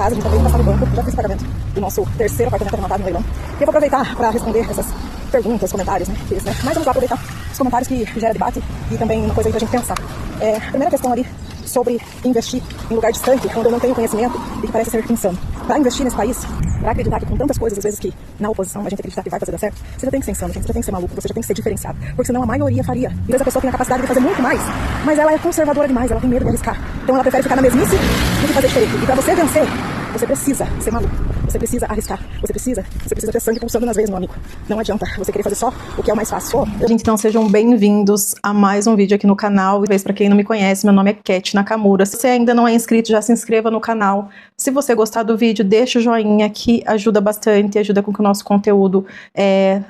casa, a gente acabou de passar no banco, já fiz o pagamento do nosso terceiro apartamento arrematado no leilão. E eu vou aproveitar para responder essas perguntas, comentários, né? Mas vamos lá aproveitar os comentários que gera debate e também uma coisa aí pra gente pensar. A primeira questão ali sobre investir em lugar distante, quando eu não tenho conhecimento e que parece ser insano. Para investir nesse país, para acreditar que com tantas coisas, às vezes que na oposição a gente acreditar que vai fazer dar certo, você já tem que ser insano, gente, você já tem que ser maluco, você já tem que ser diferenciado. Porque senão a maioria faria. E às vezes a pessoa tem a capacidade de fazer muito mais, mas ela é conservadora demais, ela tem medo de arriscar. Então ela prefere ficar na mesmice do que fazer diferente. E para você vencer, você precisa ser maluco, você precisa arriscar, você precisa ter sangue pulsando nas veias, meu amigo. Não adianta você querer fazer só o que é o mais fácil. Gente, então sejam bem-vindos a mais um vídeo aqui no canal. E para quem não me conhece, meu nome é Cat Nakamura. Se você ainda não é inscrito, já se inscreva no canal. Se você gostar do vídeo, deixa o joinha que ajuda bastante, ajuda com que o nosso conteúdo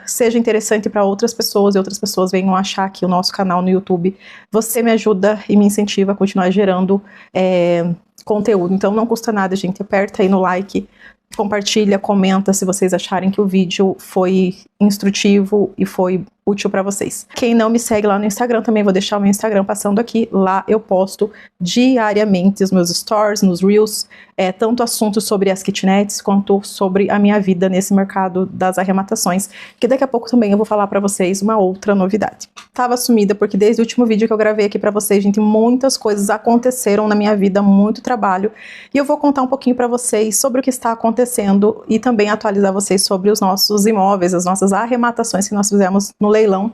seja interessante para outras pessoas e outras pessoas venham achar aqui o nosso canal no YouTube. Você me ajuda e me incentiva a continuar gerando conteúdo. Então não custa nada, gente. Aperta aí no like, compartilha, comenta se vocês acharem que o vídeo foi instrutivo e foi útil para vocês. Quem não me segue lá no Instagram, também vou deixar o meu Instagram passando aqui. Lá eu posto diariamente os meus stories, nos Reels, tanto assuntos sobre as kitnets, quanto sobre a minha vida nesse mercado das arrematações, que daqui a pouco também eu vou falar para vocês uma outra novidade. Tava sumida porque desde o último vídeo que eu gravei aqui para vocês, gente, muitas coisas aconteceram na minha vida, muito trabalho, e eu vou contar um pouquinho para vocês sobre o que está acontecendo e também atualizar vocês sobre os nossos imóveis, as nossas arrematações que nós fizemos no leilão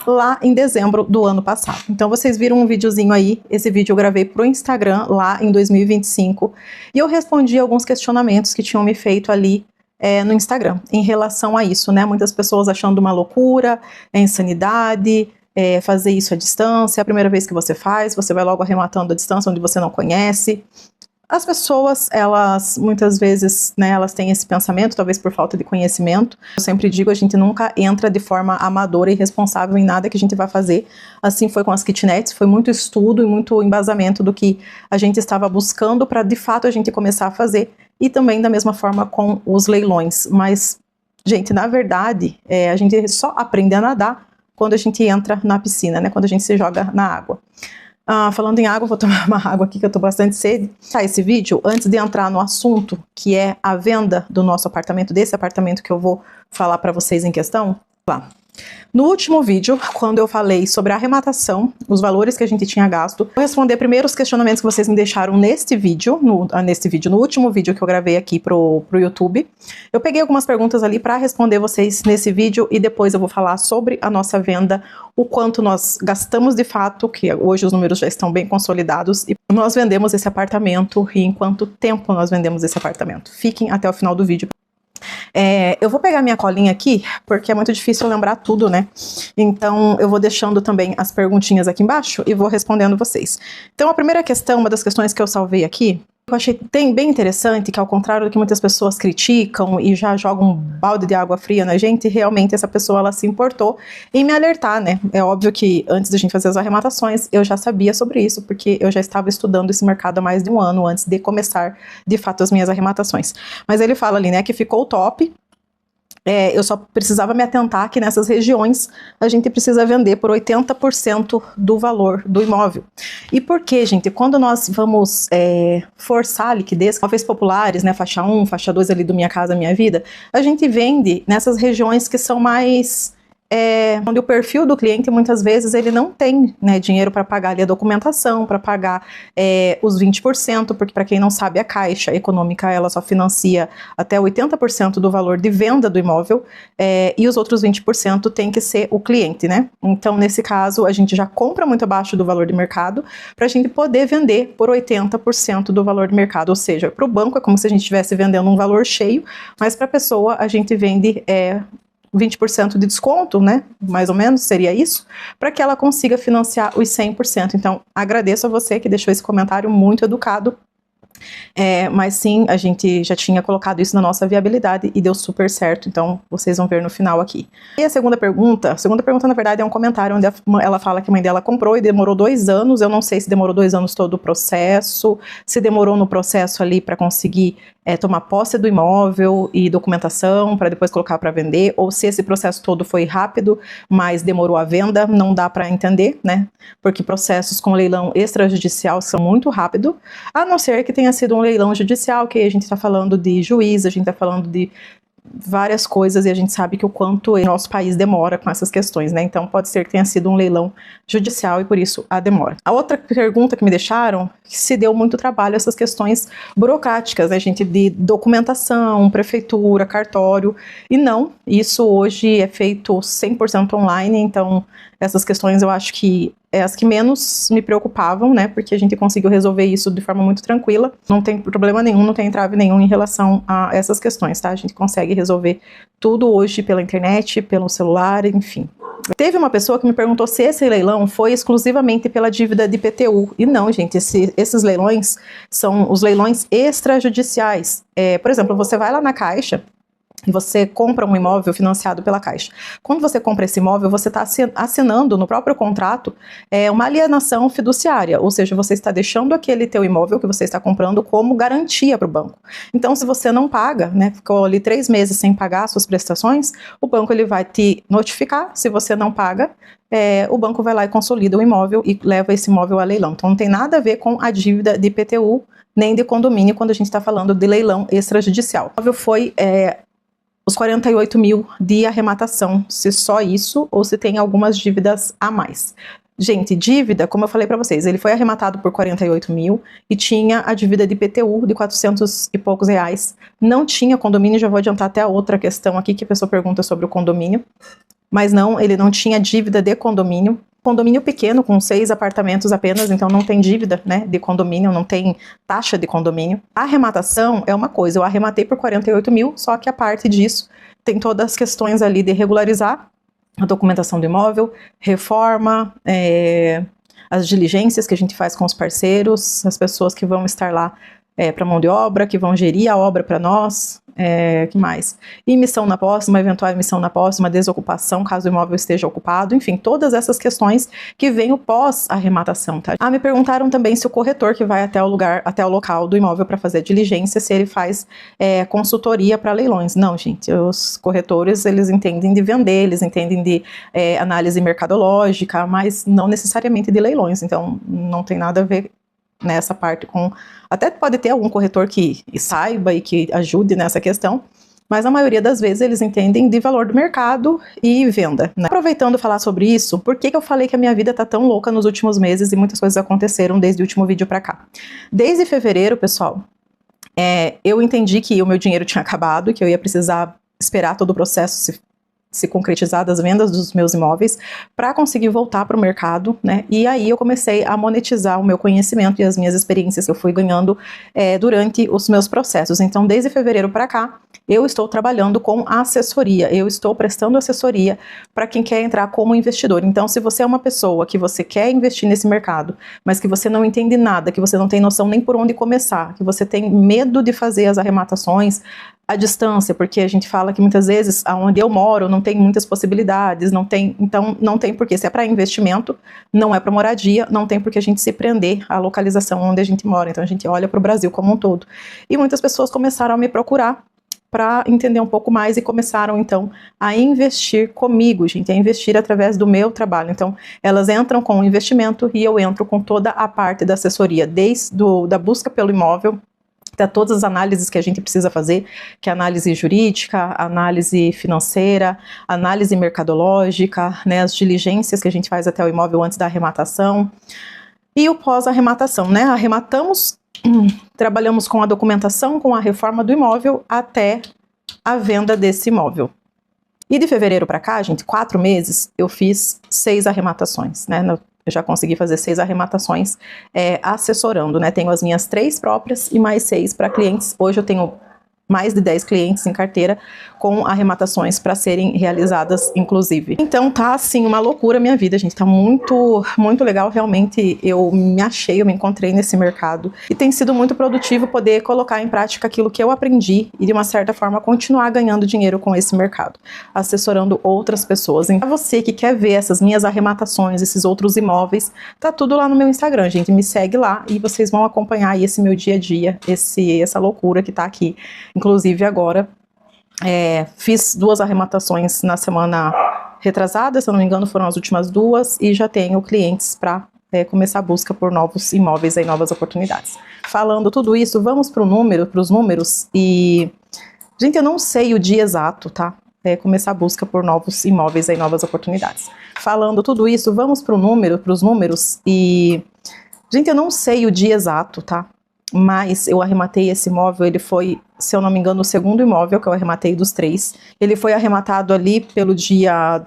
lá em dezembro do ano passado. Então vocês viram um videozinho aí, esse vídeo eu gravei pro Instagram lá em 2025 e eu respondi alguns questionamentos que tinham me feito ali no Instagram em relação a isso, né? Muitas pessoas achando uma loucura, insanidade, fazer isso à distância, é a primeira vez que você faz, você vai logo arrematando à distância onde você não conhece. As pessoas, elas muitas vezes, né, elas têm esse pensamento, talvez por falta de conhecimento. Eu sempre digo, a gente nunca entra de forma amadora e irresponsável em nada que a gente vai fazer. Assim foi com as kitnets, foi muito estudo e muito embasamento do que a gente estava buscando para de fato a gente começar a fazer. E também da mesma forma com os leilões. Mas, gente, na verdade, a gente só aprende a nadar quando a gente entra na piscina, né, quando a gente se joga na água. Falando em água, vou tomar uma água aqui que eu tô bastante sede. Esse vídeo, antes de entrar no assunto, que é a venda do nosso apartamento, desse apartamento que eu vou falar para vocês em questão, lá. No último vídeo, quando eu falei sobre a arrematação, os valores que a gente tinha gasto, vou responder primeiro os questionamentos que vocês me deixaram neste vídeo, no último vídeo que eu gravei aqui pro YouTube. Eu peguei algumas perguntas ali para responder vocês nesse vídeo e depois eu vou falar sobre a nossa venda, o quanto nós gastamos de fato, que hoje os números já estão bem consolidados, e nós vendemos esse apartamento e em quanto tempo nós vendemos esse apartamento. Fiquem até o final do vídeo. Eu vou pegar minha colinha aqui, porque é muito difícil lembrar tudo, né? Então, eu vou deixando também as perguntinhas aqui embaixo e vou respondendo vocês. Então, a primeira questão, uma das questões que eu salvei aqui, eu achei bem interessante, que ao contrário do que muitas pessoas criticam e já jogam um balde de água fria na gente, realmente essa pessoa, ela se importou em me alertar, né? É óbvio que antes da gente fazer as arrematações, eu já sabia sobre isso, porque eu já estava estudando esse mercado há mais de um ano antes de começar, de fato, as minhas arrematações. Mas ele fala ali, né, que ficou top. Eu só precisava me atentar que nessas regiões a gente precisa vender por 80% do valor do imóvel. E por quê, gente? Quando nós vamos forçar a liquidez, imóveis populares, né, faixa 1, faixa 2 ali do Minha Casa Minha Vida, a gente vende nessas regiões que são mais... onde o perfil do cliente muitas vezes ele não tem, né, dinheiro para pagar ali a documentação, para pagar os 20%, porque para quem não sabe a Caixa Econômica ela só financia até 80% do valor de venda do imóvel e os outros 20% tem que ser o cliente, né? Então nesse caso a gente já compra muito abaixo do valor de mercado para a gente poder vender por 80% do valor de mercado, ou seja, para o banco é como se a gente estivesse vendendo um valor cheio, mas para a pessoa a gente vende 20% de desconto, né, mais ou menos, seria isso, para que ela consiga financiar os 100%. Então, agradeço a você que deixou esse comentário muito educado, mas sim, a gente já tinha colocado isso na nossa viabilidade e deu super certo, então vocês vão ver no final aqui. E a segunda pergunta na verdade é um comentário onde ela fala que a mãe dela comprou e demorou 2 anos, eu não sei se demorou 2 anos todo o processo, se demorou no processo ali para conseguir tomar posse do imóvel e documentação para depois colocar para vender, ou se esse processo todo foi rápido, mas demorou a venda, não dá para entender, né? Porque processos com leilão extrajudicial são muito rápido, a não ser que tenha tenha sido um leilão judicial, que a gente está falando de juiz, a gente está falando de várias coisas, e a gente sabe que o quanto o nosso país demora com essas questões, né? Então pode ser que tenha sido um leilão judicial e por isso a demora. A outra pergunta que me deixaram, se deu muito trabalho essas questões burocráticas, né, gente, de documentação, prefeitura, cartório, e não, isso hoje é feito 100% online, então essas questões eu acho que é as que menos me preocupavam, né, porque a gente conseguiu resolver isso de forma muito tranquila, não tem problema nenhum, não tem entrave nenhum em relação a essas questões, tá? A gente consegue resolver tudo hoje pela internet, pelo celular, enfim. Teve uma pessoa que me perguntou se esse leilão foi exclusivamente pela dívida de IPTU, e não, gente, esses leilões são os leilões extrajudiciais. Por exemplo, você vai lá na Caixa, e você compra um imóvel financiado pela Caixa. Quando você compra esse imóvel, você está assinando no próprio contrato uma alienação fiduciária, ou seja, você está deixando aquele teu imóvel que você está comprando como garantia para o banco. Então, se você não paga, né, ficou ali 3 meses sem pagar as suas prestações, o banco ele vai te notificar. Se você não paga, o banco vai lá e consolida o imóvel e leva esse imóvel a leilão. Então, não tem nada a ver com a dívida de IPTU, nem de condomínio, quando a gente está falando de leilão extrajudicial. O imóvel foi os 48 mil de arrematação, se só isso ou se tem algumas dívidas a mais. Gente, dívida, como eu falei para vocês, ele foi arrematado por 48 mil e tinha a dívida de IPTU de 400 e poucos reais. Não tinha condomínio, já vou adiantar até a outra questão aqui que a pessoa pergunta sobre o condomínio. Mas não, ele não tinha dívida de condomínio. Condomínio pequeno, com 6 apartamentos apenas, então não tem dívida, né, de condomínio, não tem taxa de condomínio. A arrematação é uma coisa, eu arrematei por 48 mil, só que a parte disso tem todas as questões ali de regularizar a documentação do imóvel, reforma, as diligências que a gente faz com os parceiros, as pessoas que vão estar lá para mão de obra, que vão gerir a obra para nós, que mais? Emissão na posse, uma eventual emissão na posse, uma desocupação, caso o imóvel esteja ocupado, enfim, todas essas questões que vêm o pós-arrematação, tá? Me perguntaram também se o corretor que vai até o local do imóvel para fazer a diligência, se ele faz consultoria para leilões. Não, gente, os corretores, eles entendem de vender, eles entendem de análise mercadológica, mas não necessariamente de leilões, então não tem nada a ver nessa parte com... Até pode ter algum corretor que saiba e que ajude nessa questão, mas a maioria das vezes eles entendem de valor do mercado e venda, né? Aproveitando falar sobre isso, por que eu falei que a minha vida tá tão louca nos últimos meses e muitas coisas aconteceram desde o último vídeo pra cá? Desde fevereiro, pessoal, eu entendi que o meu dinheiro tinha acabado e que eu ia precisar esperar todo o processo se concretizar das vendas dos meus imóveis para conseguir voltar para o mercado, né? E aí eu comecei a monetizar o meu conhecimento e as minhas experiências que eu fui ganhando durante os meus processos. Então, desde fevereiro para cá, eu estou trabalhando com assessoria, eu estou prestando assessoria para quem quer entrar como investidor. Então, se você é uma pessoa que você quer investir nesse mercado, mas que você não entende nada, que você não tem noção nem por onde começar, que você tem medo de fazer as arrematações à distância, porque a gente fala que muitas vezes aonde eu moro não tem muitas possibilidades, então não tem porquê, se é para investimento, não é para moradia, não tem porquê a gente se prender à localização onde a gente mora, então a gente olha para o Brasil como um todo. E muitas pessoas começaram a me procurar para entender um pouco mais e começaram então a investir comigo, gente, a investir através do meu trabalho. Então elas entram com o investimento e eu entro com toda a parte da assessoria, desde da busca pelo imóvel, até todas as análises que a gente precisa fazer, que é análise jurídica, análise financeira, análise mercadológica, né, as diligências que a gente faz até o imóvel antes da arrematação, e o pós-arrematação, né, arrematamos, trabalhamos com a documentação, com a reforma do imóvel, até a venda desse imóvel. E de fevereiro para cá, gente, 4 meses, eu fiz 6 arrematações, né, eu já consegui fazer 6 arrematações assessorando, né? Tenho as minhas 3 próprias e mais 6 para clientes. Hoje eu tenho mais de 10 clientes em carteira com arrematações para serem realizadas, inclusive. Então tá, assim, uma loucura a minha vida, gente. Tá muito, muito legal, realmente. Eu me achei, eu me encontrei nesse mercado. E tem sido muito produtivo poder colocar em prática aquilo que eu aprendi e, de uma certa forma, continuar ganhando dinheiro com esse mercado, assessorando outras pessoas. Então, pra você que quer ver essas minhas arrematações, esses outros imóveis, tá tudo lá no meu Instagram, gente. Me segue lá e vocês vão acompanhar aí esse meu dia a dia, essa loucura que tá aqui. Inclusive agora, fiz 2 arrematações na semana retrasada, se eu não me engano foram as últimas 2, e já tenho clientes para começar a busca por novos imóveis e novas oportunidades. Falando tudo isso, vamos para os números e... Gente, eu não sei o dia exato, tá? Começar a busca por novos imóveis e novas oportunidades. Falando tudo isso, vamos para os números e... Gente, eu não sei o dia exato, tá? Mas eu arrematei esse imóvel, ele foi, se eu não me engano, o segundo imóvel que eu arrematei dos 3. Ele foi arrematado ali pelo dia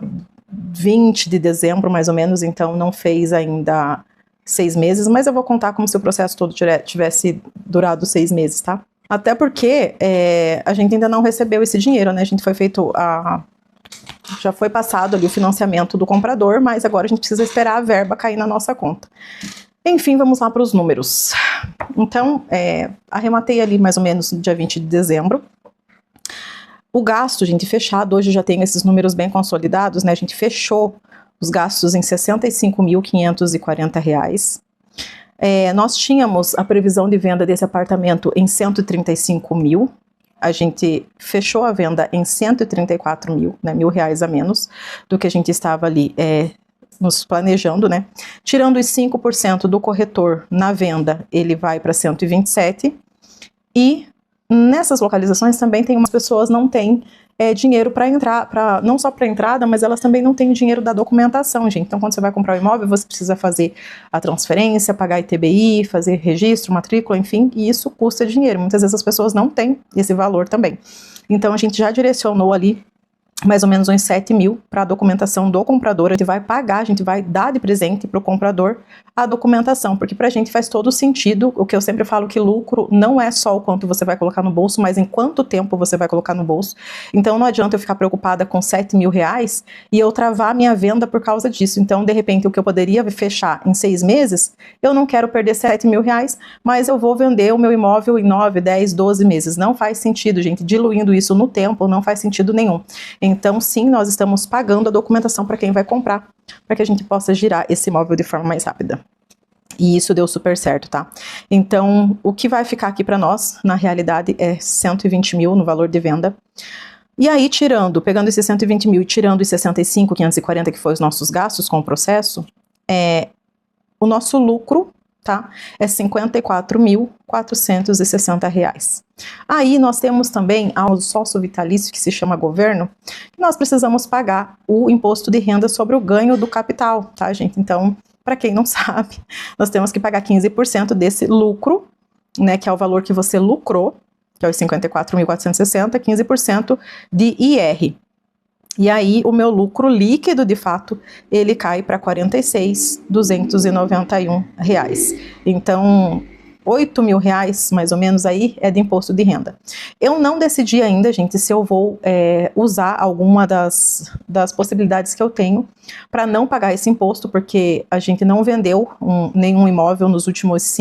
20 de dezembro, mais ou menos, então não fez ainda 6 meses, mas eu vou contar como se o processo todo tivesse durado 6 meses, tá? Até porque a gente ainda não recebeu esse dinheiro, né? A gente foi feito já foi passado ali o financiamento do comprador, mas agora a gente precisa esperar a verba cair na nossa conta. Enfim, vamos lá para os números. Então, arrematei ali mais ou menos no dia 20 de dezembro. O gasto, gente, fechado, hoje já tenho esses números bem consolidados, né? A gente fechou os gastos em R$ 65.540. Nós tínhamos a previsão de venda desse apartamento em 135 mil. A gente fechou a venda em 134 mil, né, R$ 1.000 a menos do que a gente estava ali nos planejando, né? Tirando os 5% do corretor na venda, ele vai para 127. E nessas localizações também tem umas pessoas não têm dinheiro para entrar, não só para entrada, mas elas também não têm dinheiro da documentação, gente. Então, quando você vai comprar um imóvel, você precisa fazer a transferência, pagar ITBI, fazer registro, matrícula, enfim, e isso custa dinheiro. Muitas vezes as pessoas não têm esse valor também. Então, a gente já direcionou ali mais ou menos uns 7 mil para a documentação do comprador. A gente vai pagar, a gente vai dar de presente para o comprador a documentação, porque para a gente faz todo sentido. O que eu sempre falo, que lucro não é só o quanto você vai colocar no bolso, mas em quanto tempo você vai colocar no bolso. Então não adianta eu ficar preocupada com 7 mil reais e eu travar a minha venda por causa disso. Então, de repente, o que eu poderia fechar em 6 meses, eu não quero perder 7 mil reais, mas eu vou vender o meu imóvel em 9, 10, 12 meses. Não faz sentido, gente. Diluindo isso no tempo, não faz sentido nenhum. Então, sim, nós estamos pagando a documentação para quem vai comprar, para que a gente possa girar esse imóvel de forma mais rápida. E isso deu super certo, tá? Então, o que vai ficar aqui para nós, na realidade, é 120 mil no valor de venda. E aí, pegando esses 120 mil e tirando os 65.540, que foi os nossos gastos com o processo, o nosso lucro, tá? É R$ 54.460. Aí nós temos também o sócio vitalício, que se chama governo, que nós precisamos pagar o imposto de renda sobre o ganho do capital, tá, gente? Então, para quem não sabe, nós temos que pagar 15% desse lucro, né, que é o valor que você lucrou, que é os 54.460, 15% de IR. E aí, o meu lucro líquido, de fato, ele cai para R$ 46.291. Então, R$ 8.000, mais ou menos, aí é de imposto de renda. Eu não decidi ainda, gente, se eu vou usar alguma das possibilidades que eu tenho para não pagar esse imposto, porque a gente não vendeu nenhum imóvel nos últimos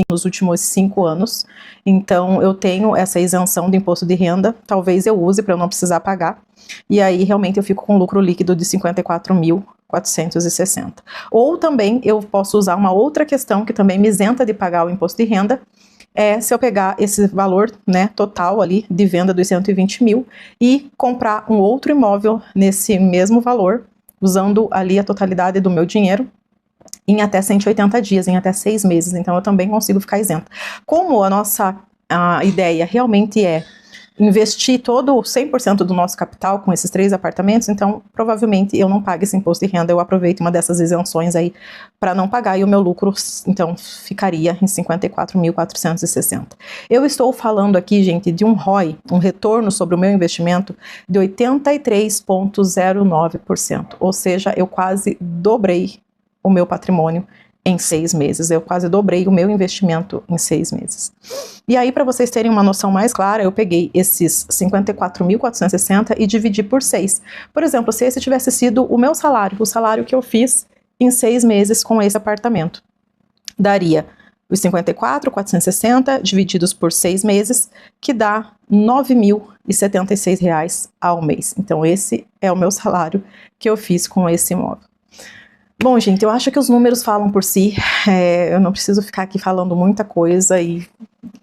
5 anos. Então, eu tenho essa isenção de imposto de renda. Talvez eu use para eu não precisar pagar. E aí, realmente, eu fico com lucro líquido de 54.460. Ou também, eu posso usar uma outra questão que também me isenta de pagar o imposto de renda, se eu pegar esse valor, né, total ali de venda dos 120 mil e comprar um outro imóvel nesse mesmo valor, usando ali a totalidade do meu dinheiro, em até 180 dias, em até 6 meses. Então, eu também consigo ficar isenta. Como a nossa ideia realmente é investir todo 100% do nosso capital com esses 3 apartamentos, então provavelmente eu não pago esse imposto de renda, eu aproveito uma dessas isenções aí para não pagar, e o meu lucro então ficaria em 54.460. Eu estou falando aqui, gente, de um ROI, um retorno sobre o meu investimento de 83,09%, ou seja, eu quase dobrei o meu patrimônio em 6 meses. Eu quase dobrei o meu investimento em 6 meses. E aí, para vocês terem uma noção mais clara, eu peguei esses 54.460 e dividi por 6. Por exemplo, se esse tivesse sido o meu salário, o salário que eu fiz em 6 meses com esse apartamento, daria os 54.460 divididos por 6 meses, que dá R$ 9.076 ao mês. Então, esse é o meu salário que eu fiz com esse imóvel. Bom, gente, eu acho que os números falam por si, eu não preciso ficar aqui falando muita coisa, e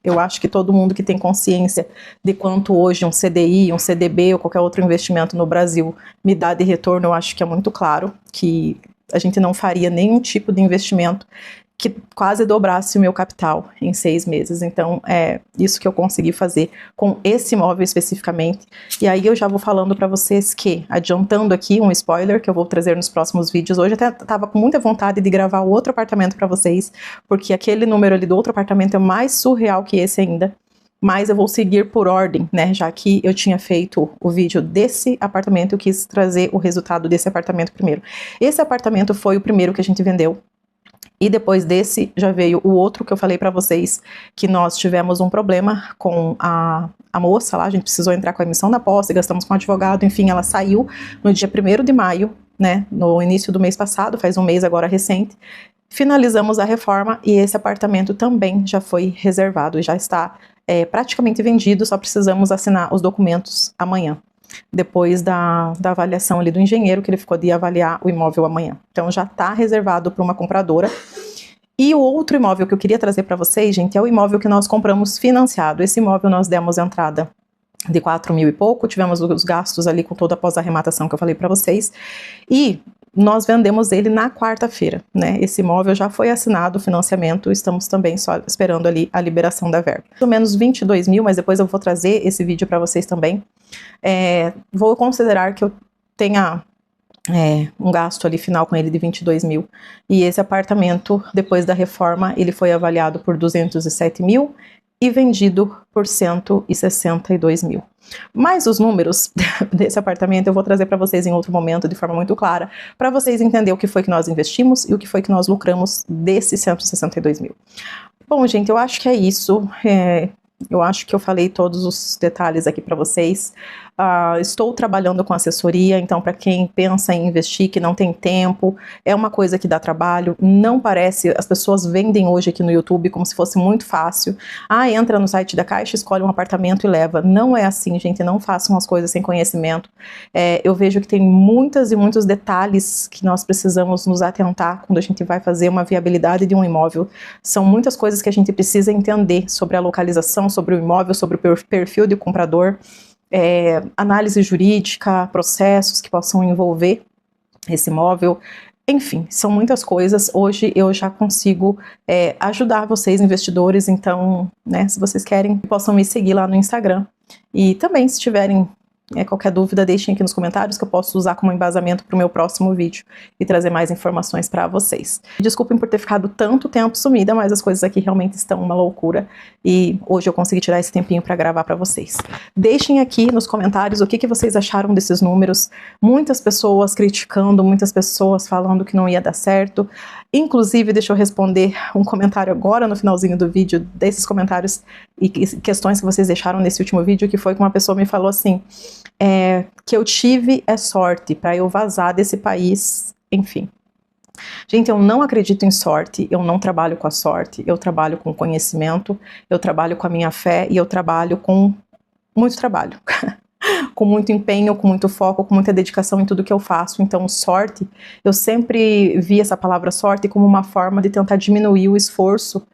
eu acho que todo mundo que tem consciência de quanto hoje um CDI, um CDB ou qualquer outro investimento no Brasil me dá de retorno, eu acho que é muito claro que a gente não faria nenhum tipo de investimento que quase dobrasse o meu capital em 6 meses. Então, é isso que eu consegui fazer com esse imóvel especificamente. E aí eu já vou falando para vocês que, adiantando aqui um spoiler que eu vou trazer nos próximos vídeos, hoje eu até tava com muita vontade de gravar o outro apartamento para vocês, porque aquele número ali do outro apartamento é mais surreal que esse ainda. Mas eu vou seguir por ordem, né, já que eu tinha feito o vídeo desse apartamento, eu quis trazer o resultado desse apartamento primeiro. Esse apartamento foi o primeiro que a gente vendeu. E depois desse já veio o outro que eu falei para vocês, que nós tivemos um problema com a moça lá, a gente precisou entrar com a emissão da posse, gastamos com o advogado, enfim, ela saiu no dia 1º de maio, né, no início do mês passado, faz um mês agora recente. Finalizamos a reforma e esse apartamento também já foi reservado, já está praticamente vendido, só precisamos assinar os documentos amanhã. Depois da avaliação ali do engenheiro, que ele ficou de avaliar o imóvel amanhã. Então já está reservado para uma compradora. E o outro imóvel que eu queria trazer para vocês, gente, é o imóvel que nós compramos financiado. Esse imóvel nós demos entrada de 4 mil e pouco, tivemos os gastos ali com toda a pós-arrematação que eu falei para vocês. E nós vendemos ele na quarta-feira, né? Esse imóvel já foi assinado o financiamento, estamos também só esperando ali a liberação da verba. Mais ou menos 22 mil, mas depois eu vou trazer esse vídeo para vocês também. Vou considerar que eu tenha um gasto ali final com ele de 22 mil. E esse apartamento, depois da reforma, ele foi avaliado por 207 mil e vendido por 162 mil. Mas os números desse apartamento eu vou trazer para vocês em outro momento, de forma muito clara, para vocês entenderem o que foi que nós investimos e o que foi que nós lucramos desses 162 mil. Bom, gente, eu acho que é isso. Eu acho que eu falei todos os detalhes aqui para vocês. Estou trabalhando com assessoria, então para quem pensa em investir, que não tem tempo, é uma coisa que dá trabalho, não parece, as pessoas vendem hoje aqui no YouTube como se fosse muito fácil. Entra no site da Caixa, escolhe um apartamento e leva. Não é assim, gente, não façam as coisas sem conhecimento. Eu vejo que tem muitos e muitos detalhes que nós precisamos nos atentar quando a gente vai fazer uma viabilidade de um imóvel. São muitas coisas que a gente precisa entender sobre a localização, sobre o imóvel, sobre o perfil de comprador. Análise jurídica, processos que possam envolver esse imóvel, enfim, são muitas coisas. Hoje eu já consigo ajudar vocês, investidores, então, né, se vocês querem, possam me seguir lá no Instagram. E também, se tiverem qualquer dúvida, deixem aqui nos comentários que eu posso usar como embasamento para o meu próximo vídeo e trazer mais informações para vocês. Desculpem por ter ficado tanto tempo sumida, mas as coisas aqui realmente estão uma loucura e hoje eu consegui tirar esse tempinho para gravar para vocês. Deixem aqui nos comentários o que vocês acharam desses números. Muitas pessoas criticando, muitas pessoas falando que não ia dar certo. Inclusive, deixa eu responder um comentário agora no finalzinho do vídeo, desses comentários e questões que vocês deixaram nesse último vídeo, que foi que uma pessoa me falou assim, que eu tive sorte para eu vazar desse país, enfim. Gente, eu não acredito em sorte, eu não trabalho com a sorte, eu trabalho com conhecimento, eu trabalho com a minha fé e eu trabalho com muito trabalho. Com muito empenho, com muito foco, com muita dedicação em tudo que eu faço. Então, sorte, eu sempre vi essa palavra sorte como uma forma de tentar diminuir o esforço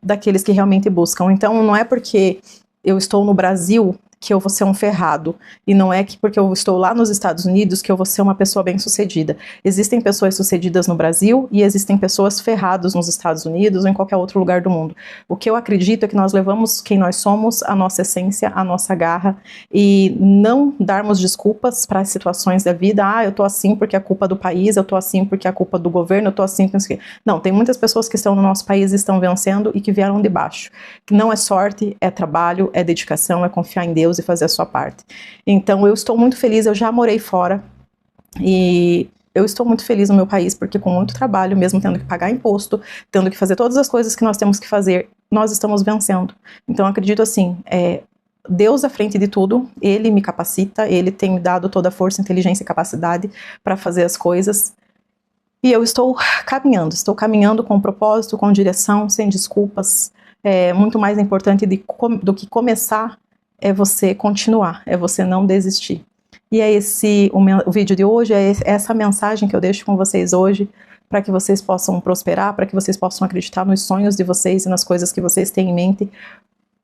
daqueles que realmente buscam. Então, não é porque eu estou no Brasil que eu vou ser um ferrado, e não é que porque eu estou lá nos Estados Unidos que eu vou ser uma pessoa bem-sucedida. Existem pessoas sucedidas no Brasil e existem pessoas ferradas nos Estados Unidos ou em qualquer outro lugar do mundo. O que eu acredito é que nós levamos quem nós somos, a nossa essência, a nossa garra, e não darmos desculpas para as situações da vida. Eu tô assim porque é culpa do país, eu tô assim porque é culpa do governo, eu tô assim porque... Não, tem muitas pessoas que estão no nosso país e estão vencendo e que vieram de baixo. Não é sorte, é trabalho, é dedicação, é confiar em Deus e fazer a sua parte. Então eu estou muito feliz, eu já morei fora e eu estou muito feliz no meu país porque com muito trabalho, mesmo tendo que pagar imposto, tendo que fazer todas as coisas que nós temos que fazer, nós estamos vencendo. Então eu acredito assim, Deus à frente de tudo, Ele me capacita, Ele tem me dado toda a força, inteligência e capacidade para fazer as coisas. E eu estou caminhando com propósito, com direção, sem desculpas. Muito mais importante do que começar é você continuar, é você não desistir. E é o vídeo de hoje, é essa mensagem que eu deixo com vocês hoje, para que vocês possam prosperar, para que vocês possam acreditar nos sonhos de vocês e nas coisas que vocês têm em mente.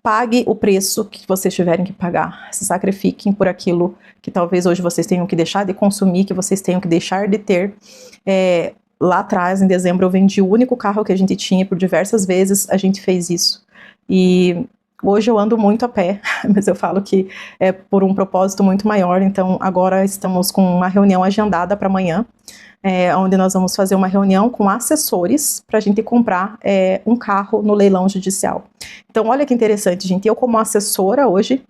Pague o preço que vocês tiverem que pagar, se sacrifiquem por aquilo que talvez hoje vocês tenham que deixar de consumir, que vocês tenham que deixar de ter. lá atrás, em dezembro, eu vendi o único carro que a gente tinha, por diversas vezes a gente fez isso. E hoje eu ando muito a pé, mas eu falo que é por um propósito muito maior. Então agora estamos com uma reunião agendada para amanhã, onde nós vamos fazer uma reunião com assessores para a gente comprar um carro no leilão judicial. Então olha que interessante, gente, eu como assessora hoje,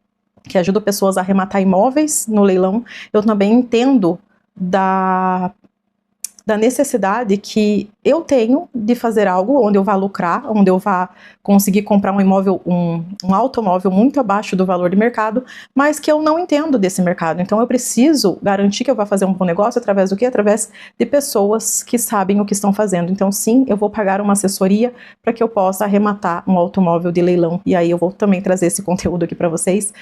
que ajudo pessoas a arrematar imóveis no leilão, eu também entendo da necessidade que eu tenho de fazer algo onde eu vá lucrar, onde eu vá conseguir comprar um imóvel, um automóvel muito abaixo do valor de mercado, mas que eu não entendo desse mercado. Então eu preciso garantir que eu vou fazer um bom negócio através do quê? Através de pessoas que sabem o que estão fazendo. Então sim, eu vou pagar uma assessoria para que eu possa arrematar um automóvel de leilão. E aí eu vou também trazer esse conteúdo aqui para vocês.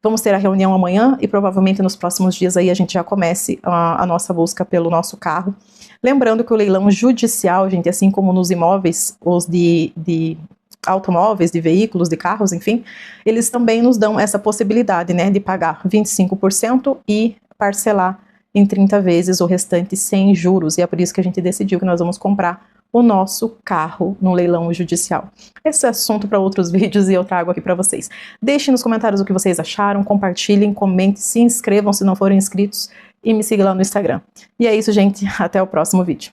Vamos ter a reunião amanhã e provavelmente nos próximos dias aí a gente já comece a nossa busca pelo nosso carro. Lembrando que o leilão judicial, gente, assim como nos imóveis, os de automóveis, de veículos, de carros, enfim, eles também nos dão essa possibilidade, né, de pagar 25% e parcelar em 30 vezes o restante sem juros. E é por isso que a gente decidiu que nós vamos comprar o nosso carro no leilão judicial. Esse é assunto para outros vídeos e eu trago aqui para vocês. Deixem nos comentários o que vocês acharam, compartilhem, comentem, se inscrevam se não forem inscritos e me sigam lá no Instagram. E é isso, gente. Até o próximo vídeo.